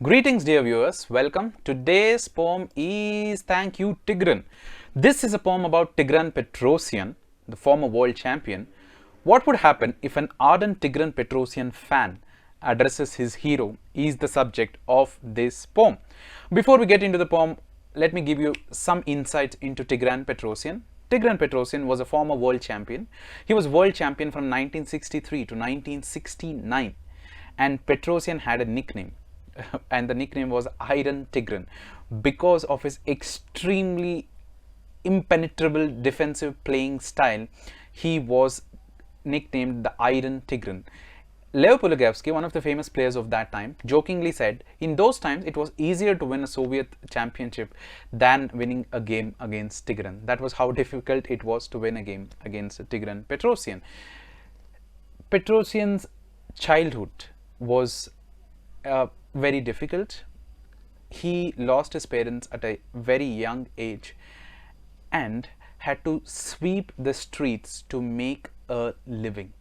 Greetings, dear viewers. Welcome. Today's poem is Thank You, Tigran. This is a poem about Tigran Petrosian, the former world champion. What would happen if an ardent Tigran Petrosian fan addresses his hero is the subject of this poem. Before we get into the poem, let me give you some insights into Tigran Petrosian. Tigran Petrosian was a former world champion. He was world champion from 1963 to 1969, and Petrosian had a nickname. And the nickname was Iron Tigran because of his extremely impenetrable defensive playing style. He was nicknamed the Iron Tigran. Lev Polugevsky, one of the famous players of that time, jokingly said, in those times it was easier to win a Soviet championship than winning a game against Tigran. That was how difficult it was to win a game against Tigran Petrosian. Petrosian's childhood was very difficult. He lost his parents at a very young age and had to sweep the streets to make a living.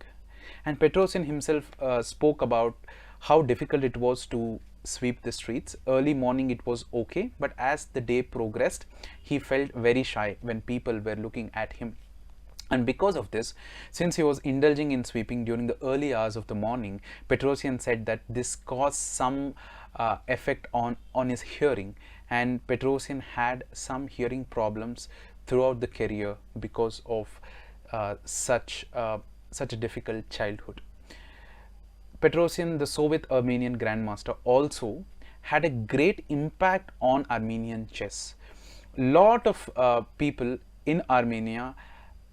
And Petrosian himself spoke about how difficult it was to sweep the streets. Early morning it was okay, but as the day progressed, he felt very shy when people were looking at him. And because of this, since he was indulging in sweeping during the early hours of the morning, Petrosian said that this caused some effect on his hearing, and Petrosian had some hearing problems throughout the career because of such a difficult childhood. Petrosian, the Soviet Armenian grandmaster, also had a great impact on Armenian chess. Lot of people in Armenia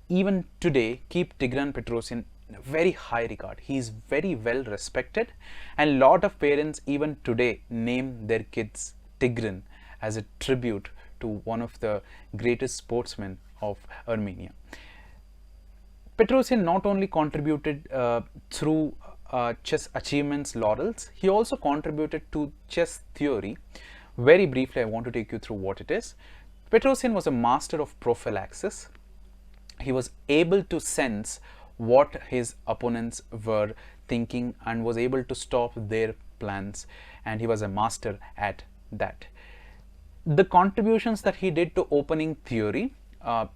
even today keep Tigran Petrosian in a very high regard. He is very well respected, and lot of parents even today name their kids Tigran as a tribute to one of the greatest sportsmen of Armenia. Petrosian not only contributed through chess achievements, laurels, he also contributed to chess theory. Very briefly, I want to take you through what it is. Petrosian was a master of prophylaxis. He was able to sense what his opponents were thinking and was able to stop their plans, and he was a master at that. The contributions that he did to opening theory,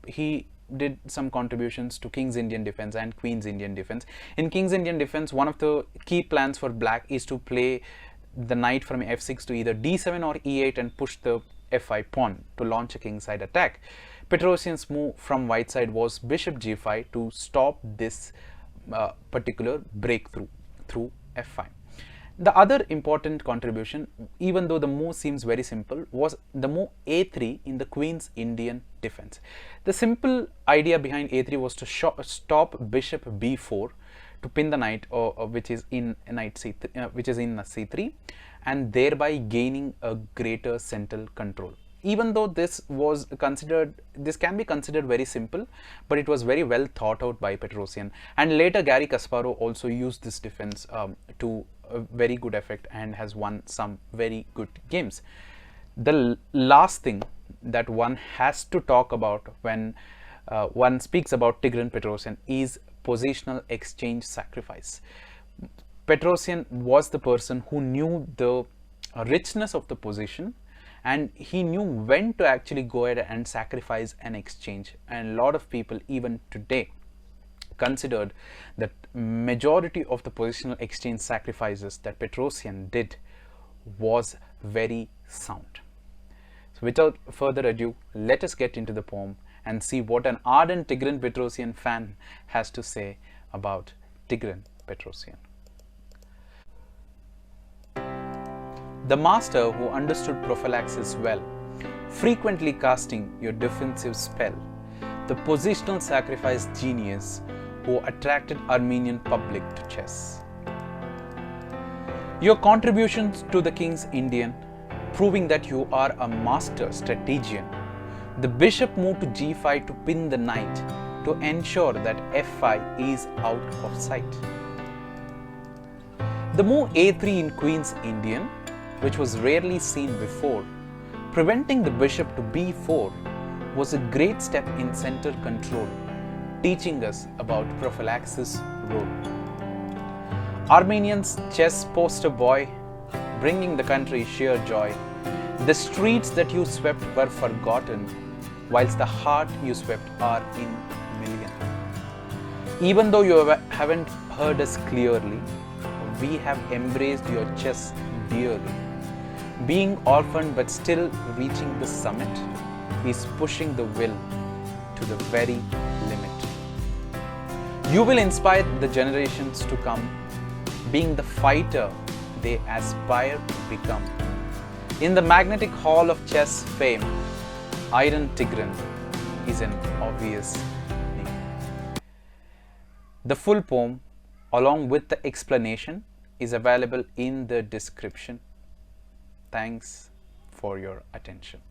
he did some contributions to King's Indian defense and Queen's Indian defense. In King's Indian defense, one of the key plans for black is to play the knight from f6 to either d7 or e8 and push the f5 pawn to launch a kingside attack. Petrosian's move from white side was bishop g5 to stop this particular breakthrough through f5. The other important contribution, even though the move seems very simple, was the move a3 in the Queen's Indian defense. The simple idea behind a3 was to stop bishop b4 to pin the knight, which is in knight c3, which is in c3, and thereby gaining a greater central control. Even though this can be considered very simple, but it was very well thought out by Petrosian. And later Garry Kasparov also used this defense to a very good effect and has won some very good games. The last thing that one has to talk about when one speaks about Tigran Petrosian is positional exchange sacrifice. Petrosian was the person who knew the richness of the position, and he knew when to actually go ahead and sacrifice an exchange. And a lot of people even today considered that majority of the positional exchange sacrifices that Petrosian did was very sound. So without further ado, let us get into the poem and see what an ardent Tigran Petrosian fan has to say about Tigran Petrosian. The master who understood prophylaxis well, frequently casting your defensive spell, the positional sacrifice genius who attracted Armenian public to chess. Your contributions to the King's Indian, proving that you are a master strategian. The bishop moved to g5 to pin the knight to ensure that f5 is out of sight. The move a3 in Queen's Indian, which was rarely seen before, preventing the bishop to b4, was a great step in center control, teaching us about prophylaxis role. Armenian's chess poster boy, bringing the country sheer joy. The streets that you swept were forgotten, whilst the heart you swept are in million. Even though you haven't heard us clearly, we have embraced your chess dearly. Being orphaned but still reaching the summit is pushing the will to the very limit. You will inspire the generations to come, being the fighter they aspire to become. In the magnetic hall of chess fame, Iron Tigran is an obvious name. The full poem, along with the explanation, is available in the description. Thanks for your attention.